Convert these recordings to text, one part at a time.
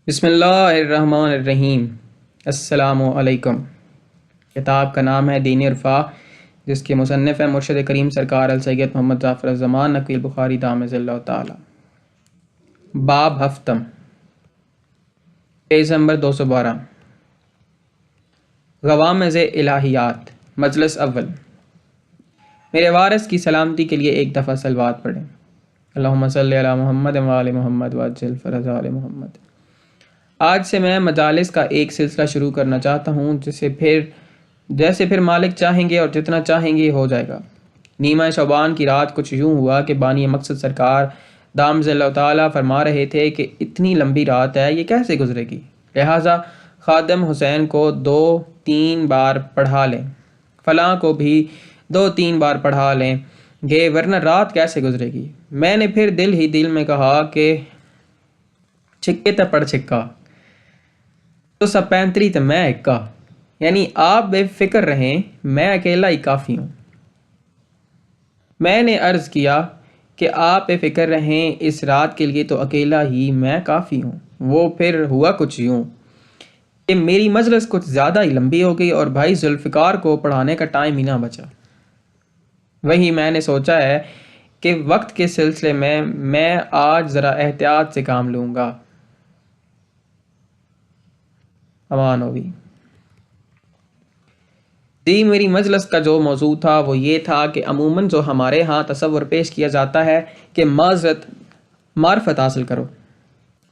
بسم اللہ الرحمن الرحیم۔ السلام علیکم۔ کتاب کا نام ہے دین عرفا، جس کے مصنف ہیں مرشد کریم سرکار السید محمد ظفر الزمان نقی البخاری دامض اللہ تعالی۔ باب ہفتم، پیج نمبر 212۔ غوامض الہیات، مجلس اول۔ میرے وارث کی سلامتی کے لیے ایک دفعہ صلوات پڑھیں۔ اللہم صلی علی محمد و آل محمد وعجل فرج آل محمد۔ آج سے میں مجالس کا ایک سلسلہ شروع کرنا چاہتا ہوں جیسے پھر مالک چاہیں گے اور جتنا چاہیں گے ہو جائے گا۔ نیمہ شعبان کی رات کچھ یوں ہوا کہ بانی مقصد سرکار دامض اللہ تعالیٰ فرما رہے تھے کہ اتنی لمبی رات ہے، یہ کیسے گزرے گی، لہٰذا خادم حسین کو 2-3 بار پڑھا لیں، فلاں کو بھی 2-3 بار پڑھا لیں گے، ورنہ رات کیسے گزرے گی۔ میں نے پھر دل ہی دل میں کہا کہ چھکے تے پڑ چھکا تو سب 35 تے میں اکا، یعنی آپ بے فکر رہیں، میں اکیلا ہی کافی ہوں۔ میں نے عرض کیا کہ آپ بے فکر رہیں اس رات کے لیے تو اکیلا ہی میں کافی ہوں۔ وہ پھر ہوا کچھ یوں کہ میری مجلس کچھ زیادہ ہی لمبی ہو گئی اور بھائی ذوالفقار کو پڑھانے کا ٹائم ہی نہ بچا۔ وہی میں نے سوچا ہے کہ وقت کے سلسلے میں آج ذرا احتیاط سے کام لوں گا۔ امان ہوگی جی۔ میری مجلس کا جو موضوع تھا وہ یہ تھا کہ عموماً جو ہمارے ہاں تصور پیش کیا جاتا ہے کہ معرفت حاصل کرو،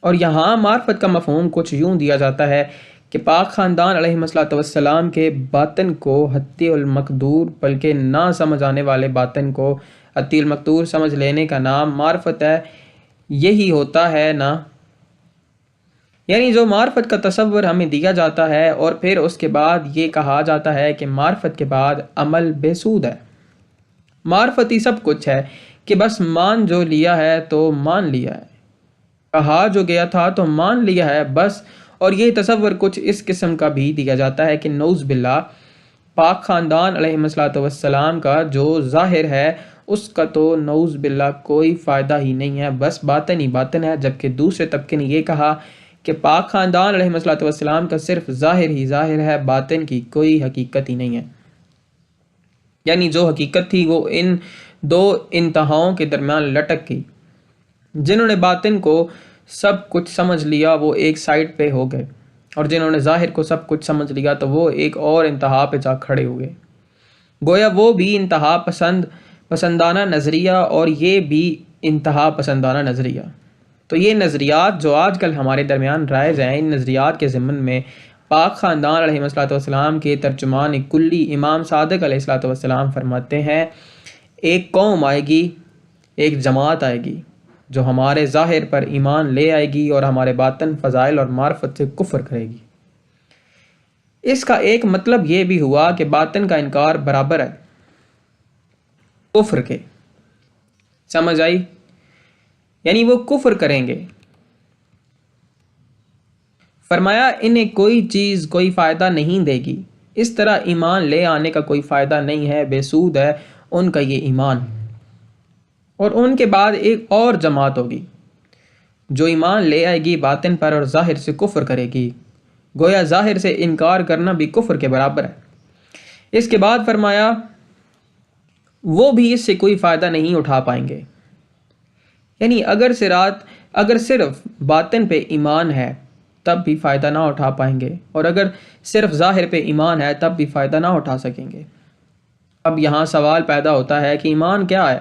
اور یہاں معرفت کا مفہوم کچھ یوں دیا جاتا ہے کہ پاک خاندان علیہ الصلوۃ والسلام کے باطن کو حتی المقدور، بلکہ نہ سمجھ آنے والے باطن کو حتی المقدور سمجھ لینے کا نام معرفت ہے۔ یہی ہوتا ہے نا، یعنی جو معرفت کا تصور ہمیں دیا جاتا ہے اور پھر اس کے بعد یہ کہا جاتا ہے کہ معرفت کے بعد عمل بے سود ہے۔ معرفت ہی سب کچھ ہے کہ بس مان جو لیا ہے تو مان لیا ہے، کہا جو گیا تھا تو مان لیا ہے بس۔ اور یہ تصور کچھ اس قسم کا بھی دیا جاتا ہے کہ نعوذ باللہ پاک خاندان علیہ الصلوۃ والسلام کا جو ظاہر ہے اس کا تو نعوذ باللہ کوئی فائدہ ہی نہیں ہے، بس باطن ہی باطن ہے۔ جبکہ دوسرے طبقے نے یہ کہا کہ پاک خاندان علیہ الصلوۃ والسلام کا صرف ظاہر ہی ظاہر ہے، باطن کی کوئی حقیقت ہی نہیں ہے۔ یعنی جو حقیقت تھی وہ ان دو انتہاؤں کے درمیان لٹک گئی۔ جنہوں نے باطن کو سب کچھ سمجھ لیا وہ ایک سائٹ پہ ہو گئے، اور جنہوں نے ظاہر کو سب کچھ سمجھ لیا تو وہ ایک اور انتہا پہ جا کھڑے ہوئے۔ گویا وہ بھی انتہا پسندانہ نظریہ اور یہ بھی انتہا پسندانہ نظریہ۔ تو یہ نظریات جو آج کل ہمارے درمیان رائج ہیں، ان نظریات کے ضمن میں پاک خاندان علیہ الصلوۃ والسلام کے ترجمان کلی امام صادق علیہ الصلوۃ والسلام فرماتے ہیں، ایک قوم آئے گی، ایک جماعت آئے گی جو ہمارے ظاہر پر ایمان لے آئے گی اور ہمارے باطن فضائل اور معرفت سے کفر کرے گی۔ اس کا ایک مطلب یہ بھی ہوا کہ باطن کا انکار برابر ہے کفر کے، سمجھ آئی؟ یعنی وہ کفر کریں گے۔ فرمایا انہیں کوئی چیز کوئی فائدہ نہیں دے گی، اس طرح ایمان لے آنے کا کوئی فائدہ نہیں ہے، بے سود ہے ان کا یہ ایمان۔ اور ان کے بعد ایک اور جماعت ہوگی جو ایمان لے آئے گی باطن پر اور ظاہر سے کفر کرے گی، گویا ظاہر سے انکار کرنا بھی کفر کے برابر ہے۔ اس کے بعد فرمایا وہ بھی اس سے کوئی فائدہ نہیں اٹھا پائیں گے۔ یعنی اگر صرف باطن پہ ایمان ہے تب بھی فائدہ نہ اٹھا پائیں گے، اور اگر صرف ظاہر پہ ایمان ہے تب بھی فائدہ نہ اٹھا سکیں گے۔ اب یہاں سوال پیدا ہوتا ہے کہ ایمان کیا ہے؟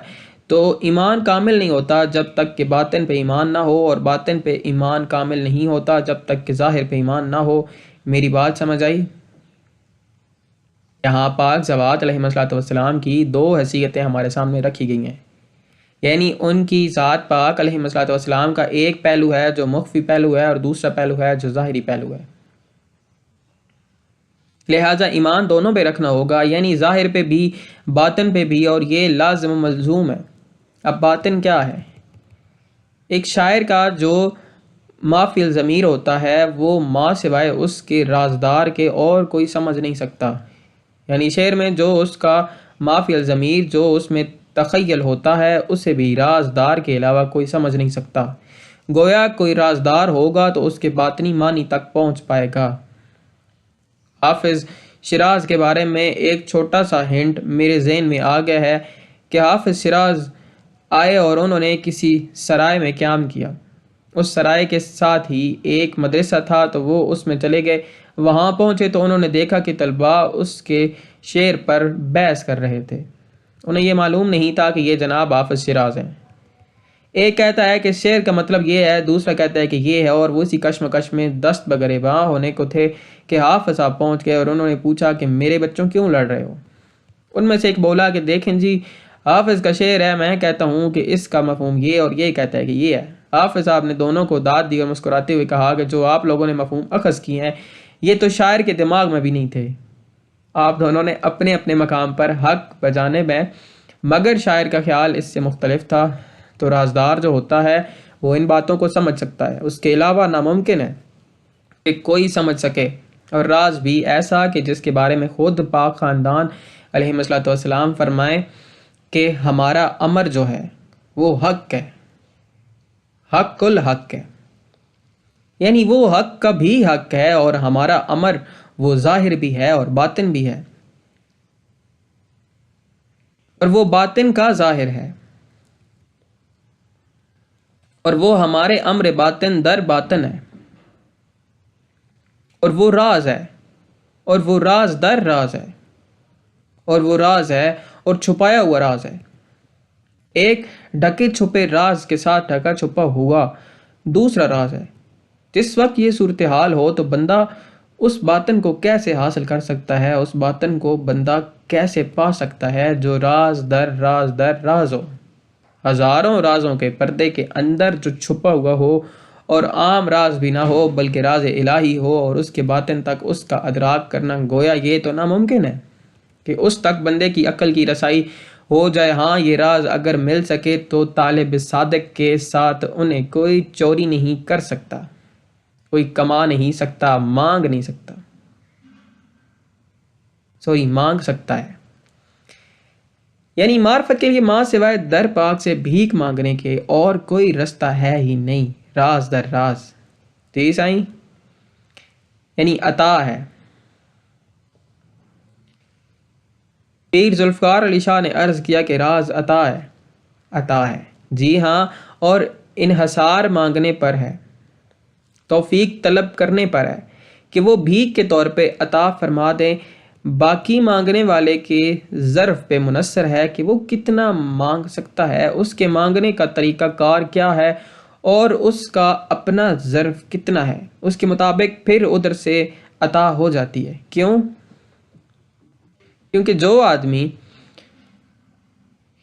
تو ایمان کامل نہیں ہوتا جب تک کہ باطن پہ ایمان نہ ہو، اور باطن پہ ایمان کامل نہیں ہوتا جب تک کہ ظاہر پہ ایمان نہ ہو۔ میری بات سمجھ آئی؟ یہاں پاک ذوات علیہ الصلوۃ والسلام کی 2 حیثیتیں ہمارے سامنے رکھی گئی ہیں، یعنی ان کی ذات پاک علیہ الصلوۃ والسلام کا ایک پہلو ہے جو مخفی پہلو ہے اور دوسرا پہلو ہے جو ظاہری پہلو ہے، لہٰذا ایمان دونوں پہ رکھنا ہوگا، یعنی ظاہر پہ بھی باطن پہ بھی، اور یہ لازم و ملزوم ہے۔ اب باطن کیا ہے؟ ایک شاعر کا جو ما فی الضمیر ہوتا ہے وہ ما سوائے اس کے رازدار کے اور کوئی سمجھ نہیں سکتا، یعنی شعر میں جو اس کا ما فی الضمیر جو اس میں تخیل ہوتا ہے اسے بھی رازدار کے علاوہ کوئی سمجھ نہیں سکتا۔ گویا کوئی رازدار ہوگا تو اس کے باطنی معنی تک پہنچ پائے گا۔ حافظ شیراز کے بارے میں ایک چھوٹا سا ہنٹ میرے ذہن میں آ گیا ہے کہ حافظ شیراز آئے اور انہوں نے کسی سرائے میں قیام کیا۔ اس سرائے کے ساتھ ہی ایک مدرسہ تھا تو وہ اس میں چلے گئے۔ وہاں پہنچے تو انہوں نے دیکھا کہ طلباء اس کے شعر پر بحث کر رہے تھے۔ انہیں یہ معلوم نہیں تھا کہ یہ جناب حافظ شیراز ہیں۔ ایک کہتا ہے کہ شعر کا مطلب یہ ہے، دوسرا کہتا ہے کہ یہ ہے، اور وہ اسی کشمکش میں دست بگریباں ہونے کو تھے کہ حافظ صاحب پہنچ گئے اور انہوں نے پوچھا کہ میرے بچوں کیوں لڑ رہے ہو؟ ان میں سے ایک بولا کہ دیکھیں جی، حافظ کا شعر ہے، میں کہتا ہوں کہ اس کا مفہوم یہ، اور یہ کہتا ہے کہ یہ ہے۔ حافظ صاحب نے دونوں کو داد دی اور مسکراتے ہوئے کہا کہ جو آپ لوگوں نے مفہوم اخذ کیے ہیں یہ تو شاعر کے دماغ میں بھی نہیں تھے۔ آپ دونوں نے اپنے اپنے مقام پر حق بجانب ہیں، مگر شاعر کا خیال اس سے مختلف تھا۔ تو رازدار جو ہوتا ہے وہ ان باتوں کو سمجھ سکتا ہے، اس کے علاوہ ناممکن ہے کہ کوئی سمجھ سکے، اور راز بھی ایسا کہ جس کے بارے میں خود پاک خاندان علیہ السلام فرمائیں کہ ہمارا امر جو ہے وہ حق ہے، حق الحق ہے، یعنی وہ حق کا بھی حق ہے، اور ہمارا امر وہ ظاہر بھی ہے اور باطن بھی ہے، اور وہ باطن کا ظاہر ہے، اور وہ ہمارے امر باطن در باطن ہے، اور وہ راز ہے، اور وہ راز در راز ہے، اور وہ راز ہے اور چھپایا ہوا راز ہے۔ ایک ڈھکے چھپے راز کے ساتھ ڈھکا چھپا ہوا دوسرا راز ہے۔ جس وقت یہ صورتحال ہو تو بندہ اس باطن کو کیسے حاصل کر سکتا ہے، اس باطن کو بندہ کیسے پا سکتا ہے جو راز در راز ہو، ہزاروں رازوں کے پردے کے اندر جو چھپا ہوا ہو، اور عام راز بھی نہ ہو بلکہ راز الہی ہو، اور اس کے باطن تک اس کا ادراک کرنا گویا یہ تو ناممکن ہے کہ اس تک بندے کی عقل کی رسائی ہو جائے۔ ہاں، یہ راز اگر مل سکے تو طالب صادق کے ساتھ انہیں کوئی چوری نہیں کر سکتا، کوئی کما نہیں سکتا، مانگ نہیں سکتا، مانگ سکتا ہے۔ یعنی معرفت کے لیے ماں سوائے در پاک سے بھیک مانگنے کے اور کوئی رستہ ہے ہی نہیں، راز در راز۔ جی سائیں، یعنی عطا ہے۔ پیر ذوالفقار علی شاہ نے عرض کیا کہ راز عطا ہے، عطا ہے، جی ہاں، اور انحصار مانگنے پر ہے، توفیق طلب کرنے پر ہے کہ وہ بھیک کے طور پہ عطا فرما دیں، باقی مانگنے والے کے ظرف پہ منحصر ہے کہ وہ کتنا مانگ سکتا ہے، اس کے مانگنے کا طریقہ کار کیا ہے، اور اس کا اپنا ظرف کتنا ہے، اس کے مطابق پھر ادھر سے عطا ہو جاتی ہے۔ کیونکہ جو آدمی،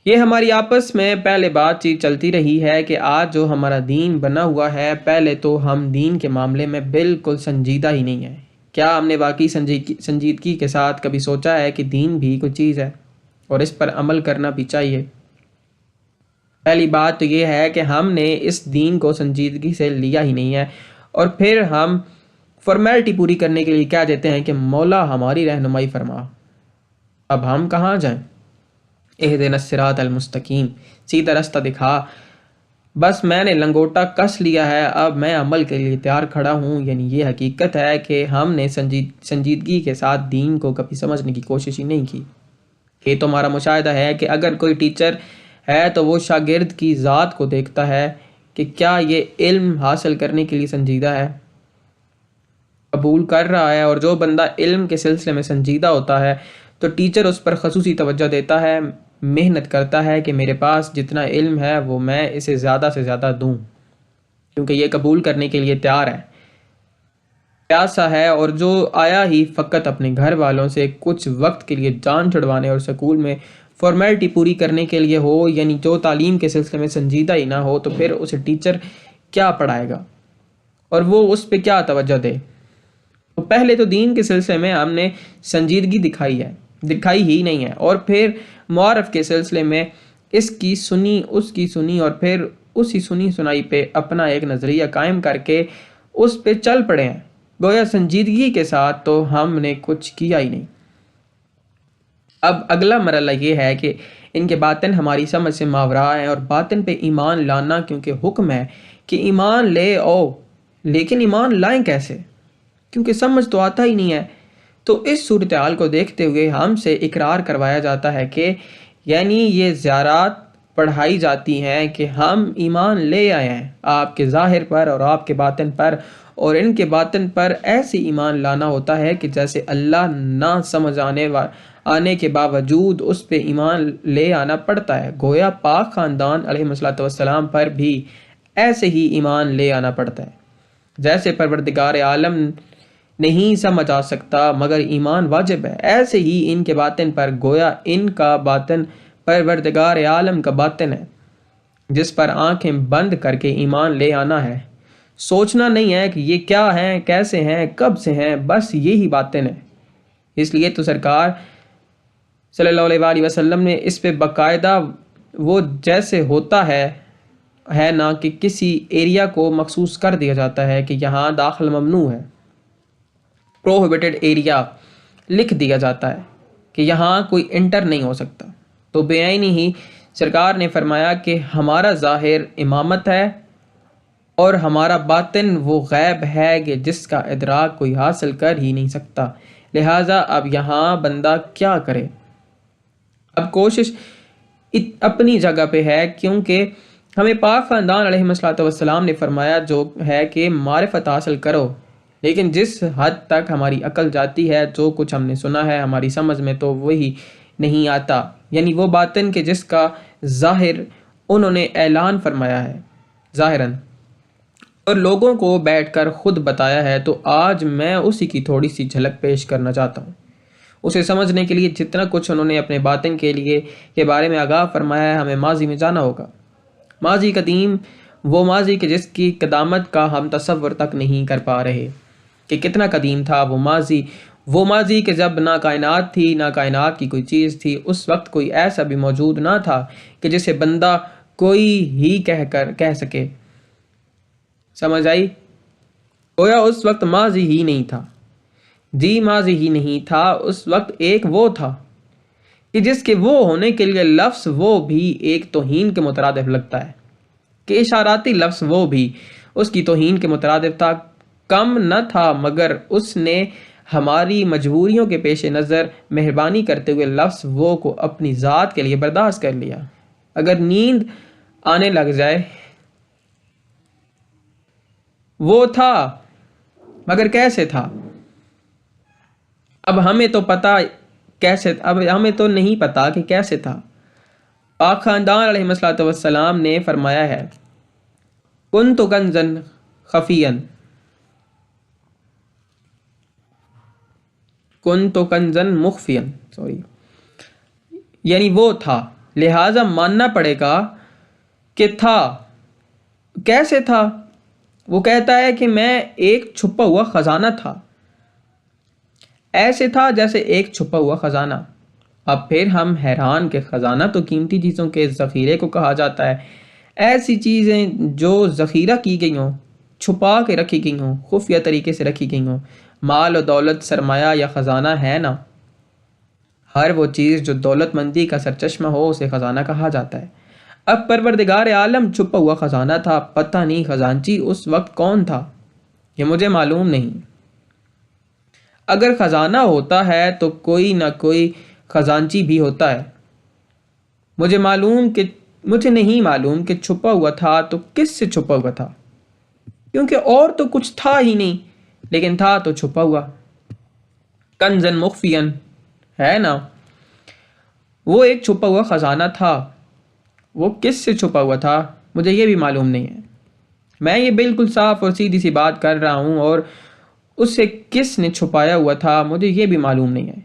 یہ ہماری آپس میں پہلے بات چیت چلتی رہی ہے کہ آج جو ہمارا دین بنا ہوا ہے، پہلے تو ہم دین کے معاملے میں بالکل سنجیدہ ہی نہیں ہیں۔ کیا ہم نے واقعی سنجیدگی کے ساتھ کبھی سوچا ہے کہ دین بھی کوئی چیز ہے اور اس پر عمل کرنا بھی چاہیے؟ پہلی بات تو یہ ہے کہ ہم نے اس دین کو سنجیدگی سے لیا ہی نہیں ہے، اور پھر ہم فارمیلٹی پوری کرنے کے لیے کہہ دیتے ہیں کہ مولا ہماری رہنمائی فرما۔ اب ہم کہاں جائیں؟ اہدنا الصراط المستقیم، سیدھا رستہ دکھا۔ بس میں نے لنگوٹا کس لیا ہے، اب میں عمل کے لیے تیار کھڑا ہوں۔ یعنی یہ حقیقت ہے کہ ہم نے سنجیدگی کے ساتھ دین کو کبھی سمجھنے کی کوشش ہی نہیں کی۔ یہ تو ہمارا مشاہدہ ہے کہ اگر کوئی ٹیچر ہے تو وہ شاگرد کی ذات کو دیکھتا ہے کہ کیا یہ علم حاصل کرنے کے لیے سنجیدہ ہے، قبول کر رہا ہے، اور جو بندہ علم کے سلسلے میں سنجیدہ ہوتا ہے تو ٹیچر اس پر خصوصی توجہ دیتا ہے، محنت کرتا ہے کہ میرے پاس جتنا علم ہے وہ میں اسے زیادہ سے زیادہ دوں، کیونکہ یہ قبول کرنے کے لیے تیار ہے، پیاسا ہے، اور جو آیا ہی فقط اپنے گھر والوں سے کچھ وقت کے لیے جان چھڑوانے اور سکول میں فارمیلٹی پوری کرنے کے لیے ہو، یعنی جو تعلیم کے سلسلے میں سنجیدہ ہی نہ ہو، تو پھر اسے ٹیچر کیا پڑھائے گا اور وہ اس پہ کیا توجہ دے؟ تو پہلے تو دین کے سلسلے میں ہم نے سنجیدگی دکھائی ہی نہیں ہے، اور پھر معارف کے سلسلے میں اس کی سنی اس کی سنی، اور پھر اسی سنی سنائی پہ اپنا ایک نظریہ قائم کر کے اس پہ چل پڑے ہیں۔ گویا سنجیدگی کے ساتھ تو ہم نے کچھ کیا ہی نہیں۔ اب اگلا مرحلہ یہ ہے کہ ان کے باطن ہماری سمجھ سے ماورا ہیں، اور باطن پہ ایمان لانا کیونکہ حکم ہے کہ ایمان لے آؤ، لیکن ایمان لائیں کیسے؟ کیونکہ سمجھ تو آتا ہی نہیں ہے۔ تو اس صورتحال کو دیکھتے ہوئے ہم سے اقرار کروایا جاتا ہے کہ یعنی یہ زیارات پڑھائی جاتی ہیں کہ ہم ایمان لے آئے ہیں آپ کے ظاہر پر اور آپ کے باطن پر، اور ان کے باطن پر ایسی ایمان لانا ہوتا ہے کہ جیسے اللہ نہ سمجھ آنے کے باوجود اس پہ ایمان لے آنا پڑتا ہے، گویا پاک خاندان علیہ السلام پر بھی ایسے ہی ایمان لے آنا پڑتا ہے۔ جیسے پروردگار عالم نہیں سمجھ آ سکتا مگر ایمان واجب ہے، ایسے ہی ان کے باطن پر گویا ان کا باطن پروردگار عالم کا باطن ہے، جس پر آنکھیں بند کر کے ایمان لے آنا ہے۔ سوچنا نہیں ہے کہ یہ کیا ہیں، کیسے ہیں، کب سے ہیں، بس یہی باطن ہے۔ اس لیے تو سرکار صلی اللہ علیہ وآلہ وسلم نے اس پہ باقاعدہ وہ جیسے ہوتا ہے نا کہ کسی ایریا کو مخصوص کر دیا جاتا ہے کہ یہاں داخل ممنوع ہے، پروہیبٹڈ ایریا لکھ دیا جاتا ہے کہ یہاں کوئی انٹر نہیں ہو سکتا۔ تو بیعینی ہی سرکار نے فرمایا کہ ہمارا ظاہر امامت ہے اور ہمارا باطن وہ غیب ہے کہ جس کا ادراک کوئی حاصل کر ہی نہیں سکتا۔ لہٰذا اب یہاں بندہ کیا کرے؟ اب کوشش اپنی جگہ پہ ہے، کیونکہ ہمیں پاک خاندان علیہ السلام نے فرمایا جو ہے کہ معرفت حاصل کرو، لیکن جس حد تک ہماری عقل جاتی ہے، جو کچھ ہم نے سنا ہے ہماری سمجھ میں تو وہی نہیں آتا، یعنی وہ باطن کہ جس کا ظاہر انہوں نے اعلان فرمایا ہے ظاہراً اور لوگوں کو بیٹھ کر خود بتایا ہے۔ تو آج میں اسی کی تھوڑی سی جھلک پیش کرنا چاہتا ہوں۔ اسے سمجھنے کے لیے جتنا کچھ انہوں نے اپنے باطن کے بارے میں آگاہ فرمایا ہے، ہمیں ماضی میں جانا ہوگا۔ ماضی قدیم، وہ ماضی کہ جس کی قدامت کا ہم تصور تک نہیں کر پا رہے کہ کتنا قدیم تھا وہ ماضی کہ جب نہ کائنات تھی، نہ کائنات کی کوئی چیز تھی، اس وقت کوئی ایسا بھی موجود نہ تھا کہ جسے بندہ کوئی ہی کہہ سکے۔ سمجھ آئی؟ گویا اس وقت ماضی ہی نہیں تھا، جی ماضی ہی نہیں تھا، اس وقت ایک وہ تھا کہ جس کے وہ ہونے کے لیے لفظ وہ بھی ایک توہین کے مترادف لگتا ہے، کہ اشاراتی لفظ وہ بھی اس کی توہین کے مترادف تھا، کم نہ تھا مگر اس نے ہماری مجبوریوں کے پیش نظر مہربانی کرتے ہوئے لفظ وہ کو اپنی ذات کے لیے برداشت کر لیا۔ اگر نیند آنے لگ جائے، وہ تھا مگر کیسے تھا؟ اب ہمیں تو نہیں پتا کہ کیسے تھا۔ پاک خاندان علیہ السلام نے فرمایا ہے کنت کنزا خفیا، کنت کنزا مخفیا، یعنی وہ تھا، لہٰذا ماننا پڑے گا کہ تھا۔ کیسے تھا؟ وہ کہتا ہے کہ میں ایک چھپا ہوا خزانہ تھا، ایسے تھا جیسے ایک چھپا ہوا خزانہ۔ اب پھر ہم حیران کہ خزانہ تو قیمتی چیزوں کے ذخیرے کو کہا جاتا ہے، ایسی چیزیں جو ذخیرہ کی گئی ہوں، چھپا کے رکھی گئی ہوں، خفیہ طریقے سے رکھی گئی ہوں۔ مال و دولت سرمایہ یا خزانہ ہے نا، ہر وہ چیز جو دولت مندی کا سرچشمہ ہو اسے خزانہ کہا جاتا ہے۔ اب پروردگار عالم چھپا ہوا خزانہ تھا، پتہ نہیں خزانچی اس وقت کون تھا، یہ مجھے معلوم نہیں۔ اگر خزانہ ہوتا ہے تو کوئی نہ کوئی خزانچی بھی ہوتا ہے۔ مجھے نہیں معلوم کہ چھپا ہوا تھا تو کس سے چھپا ہوا تھا، کیونکہ اور تو کچھ تھا ہی نہیں، لیکن تھا تو چھپا ہوا۔ کنزن مخفین ہے نا، وہ ایک چھپا ہوا خزانہ تھا، وہ کس سے چھپا ہوا تھا مجھے یہ بھی معلوم نہیں ہے۔ میں یہ بالکل صاف اور سیدھی سی بات کر رہا ہوں، اور اسے کس نے چھپایا ہوا تھا مجھے یہ بھی معلوم نہیں ہے۔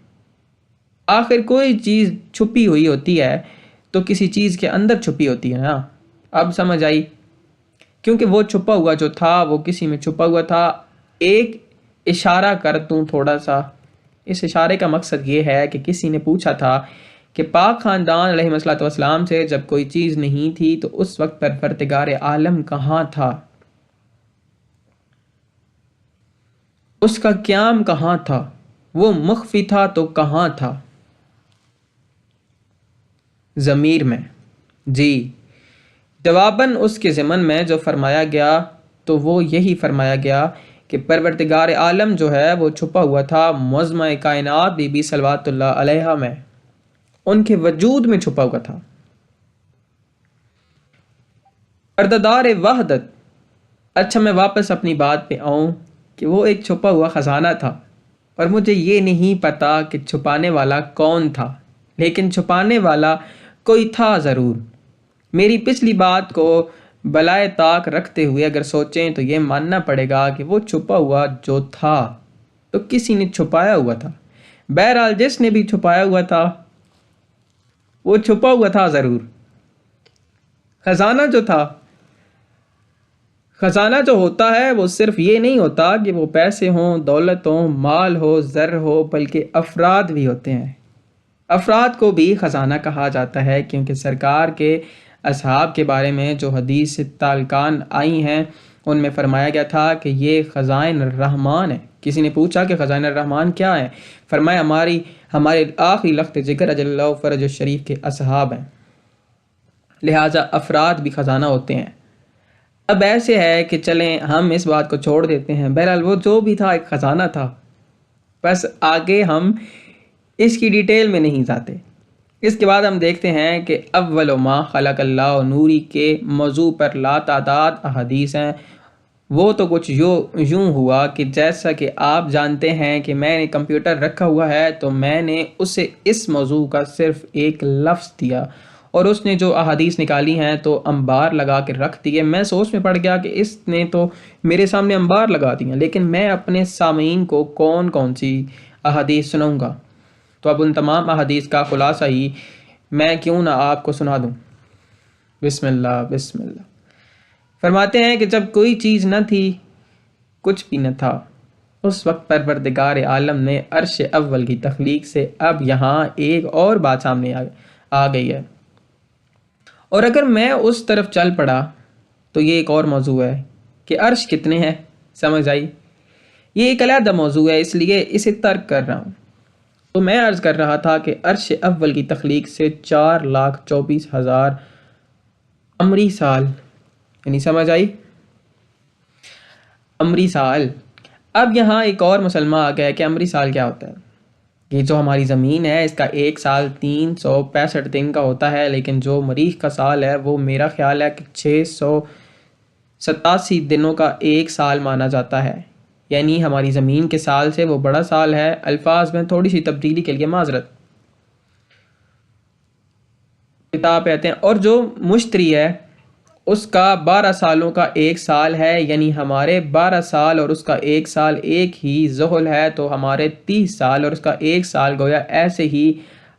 آخر کوئی چیز چھپی ہوئی ہوتی ہے تو کسی چیز کے اندر چھپی ہوتی ہے نا۔ اب سمجھ آئی؟ کیونکہ وہ چھپا ہوا جو تھا وہ کسی میں چھپا ہوا تھا۔ ایک اشارہ کر دوں تھوڑا سا، اس اشارے کا مقصد یہ ہے کہ کسی نے پوچھا تھا کہ پاک خاندان علیہ السلام سے جب کوئی چیز نہیں تھی تو اس وقت پر پروردگار عالم کہاں تھا، اس کا قیام کہاں تھا، وہ مخفی تھا تو کہاں تھا؟ ضمیر میں، جی جواباً اس کے ضمن میں جو فرمایا گیا تو وہ یہی فرمایا گیا کہ پروردگار عالم جو ہے وہ چھپا ہوا تھا معظمہ کائنات بی بی صلوات اللہ علیہا میں، ان کے وجود میں چھپا ہوا تھا۔ پردادار وحدت، اچھا میں واپس اپنی بات پہ آؤں کہ وہ ایک چھپا ہوا خزانہ تھا، اور مجھے یہ نہیں پتا کہ چھپانے والا کون تھا، لیکن چھپانے والا کوئی تھا ضرور۔ میری پچھلی بات کو بلائے طاق رکھتے ہوئے اگر سوچیں تو یہ ماننا پڑے گا کہ وہ چھپا ہوا جو تھا تو کسی نے چھپایا ہوا تھا۔ بہرحال جس نے بھی چھپایا ہوا تھا وہ چھپا ہوا تھا ضرور۔ خزانہ جو تھا، خزانہ جو ہوتا ہے وہ صرف یہ نہیں ہوتا کہ وہ پیسے ہوں، دولت ہوں، مال ہو، زر ہو، بلکہ افراد بھی ہوتے ہیں۔ افراد کو بھی خزانہ کہا جاتا ہے کیونکہ سرکار کے اصحاب کے بارے میں جو حدیث تعلقان آئی ہیں ان میں فرمایا گیا تھا کہ یہ خزائن الرحمن ہے۔ کسی نے پوچھا کہ خزائن الرحمن کیا ہے؟ فرمایا ہمارے آخری لخت ذکر اجل اللہ فرج الشریف کے اصحاب ہیں، لہٰذا افراد بھی خزانہ ہوتے ہیں۔ اب ایسے ہے کہ چلیں ہم اس بات کو چھوڑ دیتے ہیں، بہرحال وہ جو بھی تھا ایک خزانہ تھا، بس آگے ہم اس کی ڈیٹیل میں نہیں جاتے۔ اس کے بعد ہم دیکھتے ہیں کہ اول ما خلق اللہ نوری کے موضوع پر لا تعداد احادیث ہیں۔ وہ تو کچھ یوں ہوا کہ جیسا کہ آپ جانتے ہیں کہ میں نے کمپیوٹر رکھا ہوا ہے تو میں نے اسے اس موضوع کا صرف ایک لفظ دیا اور اس نے جو احادیث نکالی ہیں تو انبار لگا کے رکھ دیے۔ میں سوچ میں پڑ گیا کہ اس نے تو میرے سامنے انبار لگا دیا، لیکن میں اپنے سامعین کو کون کون سی احادیث سناؤں گا؟ تو اب ان تمام احادیث کا خلاصہ ہی میں کیوں نہ آپ کو سنا دوں۔ بسم اللہ بسم اللہ۔ فرماتے ہیں کہ جب کوئی چیز نہ تھی، کچھ بھی نہ تھا، اس وقت پروردگار عالم نے عرش اول کی تخلیق سے اب یہاں ایک اور بات سامنے آ گئی ہے، اور اگر میں اس طرف چل پڑا تو یہ ایک اور موضوع ہے کہ عرش کتنے ہیں، سمجھ آئی؟ یہ ایک علیحدہ موضوع ہے، اس لیے اسے ترک کر رہا ہوں۔ تو میں عرض کر رہا تھا کہ عرش اول کی تخلیق سے 4,24,000 قمری سال، یعنی سمجھ آئی؟ قمری سال۔ اب یہاں ایک اور مسلمہ آ گیا کہ قمری سال کیا ہوتا ہے۔ یہ جو ہماری زمین ہے اس کا ایک سال 365 دن کا ہوتا ہے، لیکن جو مریخ کا سال ہے وہ میرا خیال ہے کہ 687 دنوں کا ایک سال مانا جاتا ہے، یعنی ہماری زمین کے سال سے وہ بڑا سال ہے۔ الفاظ میں تھوڑی سی تبدیلی کے لیے معذرت۔ کتاب کہتے ہیں اور جو مشتری ہے اس کا 12 سالوں کا ایک سال ہے، یعنی ہمارے 12 سال اور اس کا ایک سال ایک ہی زحل ہے تو ہمارے 30 سال اور اس کا ایک سال گویا ایسے ہی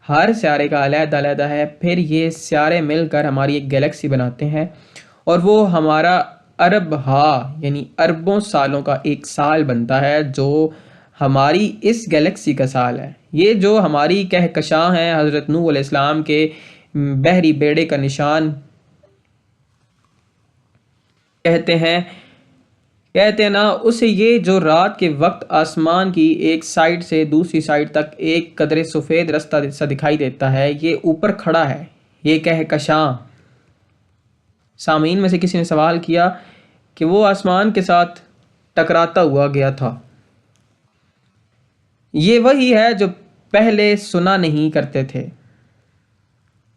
ہر سیارے کا علیحدہ علیحدہ ہے۔ پھر یہ سیارے مل کر ہماری ایک گیلیکسی بناتے ہیں اور وہ ہمارا ارب یعنی اربوں سالوں کا ایک سال بنتا ہے جو ہماری اس گیلیکسی کا سال ہے۔ یہ جو ہماری کہکشاں ہیں حضرت نوح علیہ السلام کے بحری بیڑے کا نشان کہتے ہیں نا اسے، یہ جو رات کے وقت آسمان کی ایک سائڈ سے دوسری سائڈ تک ایک قدرے سفید رستہ سا دکھائی دیتا ہے، یہ اوپر کھڑا ہے، یہ کہکشاں۔ سامعین میں سے کسی نے سوال کیا کہ وہ آسمان کے ساتھ ٹکراتا ہوا گیا تھا۔ یہ وہی ہے جو پہلے سنا نہیں کرتے تھے،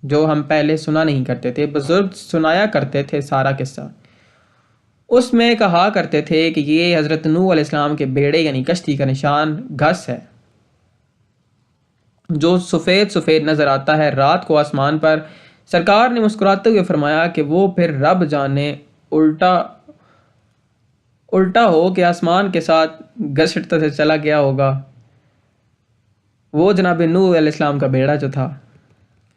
جو ہم پہلے سنا نہیں کرتے تھے۔ بزرگ سنایا کرتے تھے سارا قصہ، اس میں کہا کرتے تھے کہ یہ حضرت نوح علیہ السلام کے بیڑے یعنی کشتی کا نشان گھس ہے جو سفید سفید نظر آتا ہے رات کو آسمان پر۔ سرکار نے مسکراتے ہوئے فرمایا کہ وہ پھر رب جانے الٹا ہو کہ آسمان کے ساتھ گھسٹتا سے چلا گیا ہوگا، وہ جناب نوح علیہ السلام کا بیڑا جو تھا۔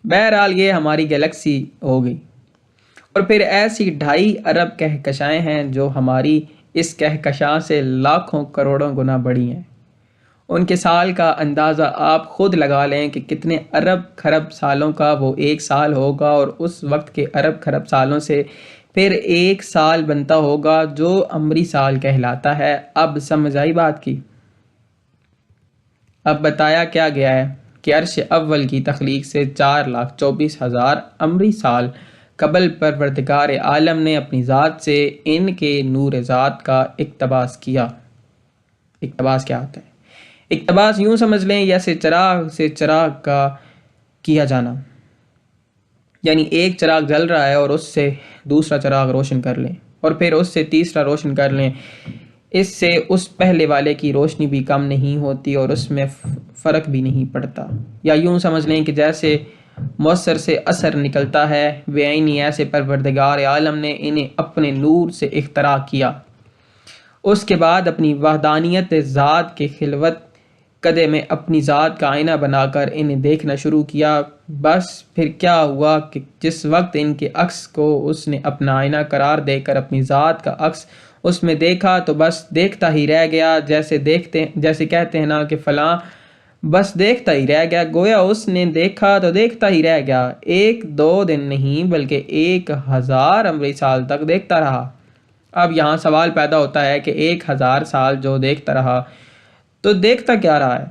بہرحال یہ ہماری گیلیکسی ہو گئی، اور پھر ایسی 2.5 ارب کہکشائیں ہیں جو ہماری اس کہکشاں سے لاکھوں کروڑوں گنا بڑی ہیں۔ ان کے سال کا اندازہ آپ خود لگا لیں کہ کتنے ارب خرب سالوں کا وہ ایک سال ہوگا، اور اس وقت کے ارب خرب سالوں سے پھر ایک سال بنتا ہوگا جو قمری سال کہلاتا ہے۔ اب سمجھ آئی بات کی؟ اب بتایا کیا گیا ہے کہ عرش اول کی تخلیق سے 4,24,000 قمری سال قبل پروردگار عالم نے اپنی ذات سے ان کے نور ذات کا اقتباس کیا۔ اقتباس کیا ہوتا ہے؟ اقتباس یوں سمجھ لیں جیسے چراغ سے چراغ کا کیا جانا، یعنی ایک چراغ جل رہا ہے اور اس سے دوسرا چراغ روشن کر لیں اور پھر اس سے تیسرا روشن کر لیں، اس سے اس پہلے والے کی روشنی بھی کم نہیں ہوتی اور اس میں فرق بھی نہیں پڑتا۔ یا یوں سمجھ لیں کہ جیسے مؤثر سے اثر نکلتا ہے، بے عینی ایسے پروردگار عالم نے انہیں اپنے نور سے اختراع کیا، اس کے بعد اپنی وحدانیت ذات کے خلوت قدے میں اپنی ذات کا آئینہ بنا کر انہیں دیکھنا شروع کیا۔ بس پھر کیا ہوا کہ جس وقت ان کے عکس کو اس نے اپنا آئینہ قرار دے کر اپنی ذات کا عکس اس میں دیکھا تو بس دیکھتا ہی رہ گیا، جیسے کہتے ہیں نا کہ فلاں بس دیکھتا ہی رہ گیا، گویا اس نے دیکھا تو دیکھتا ہی رہ گیا، 1-2 دن نہیں بلکہ 1000 عمری سال تک دیکھتا رہا۔ اب یہاں سوال پیدا ہوتا ہے کہ 1000 سال جو دیکھتا رہا تو دیکھتا کیا رہا ہے؟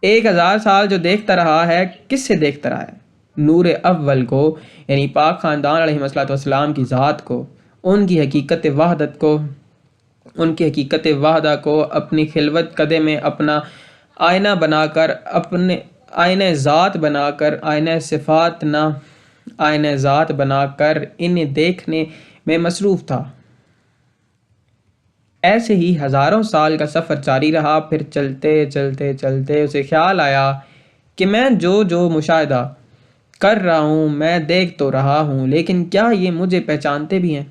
1000 سال جو دیکھتا رہا ہے کس سے دیکھتا رہا ہے؟ نور اول کو، یعنی پاک خاندان علیہ السلام کی ذات کو، ان کی حقیقت وحدت کو، ان کی حقیقت وحدہ کو اپنی خلوت قدے میں اپنا آئینہ بنا کر، اپنے آئینہ ذات بنا کر، آئینہ صفات نہ آئینہ ذات بنا کر انہیں دیکھنے میں مصروف تھا۔ ایسے ہی ہزاروں سال کا سفر جاری رہا، پھر چلتے چلتے چلتے اسے خیال آیا کہ میں جو مشاہدہ کر رہا ہوں میں دیکھ تو رہا ہوں، لیکن کیا یہ مجھے پہچانتے بھی ہیں؟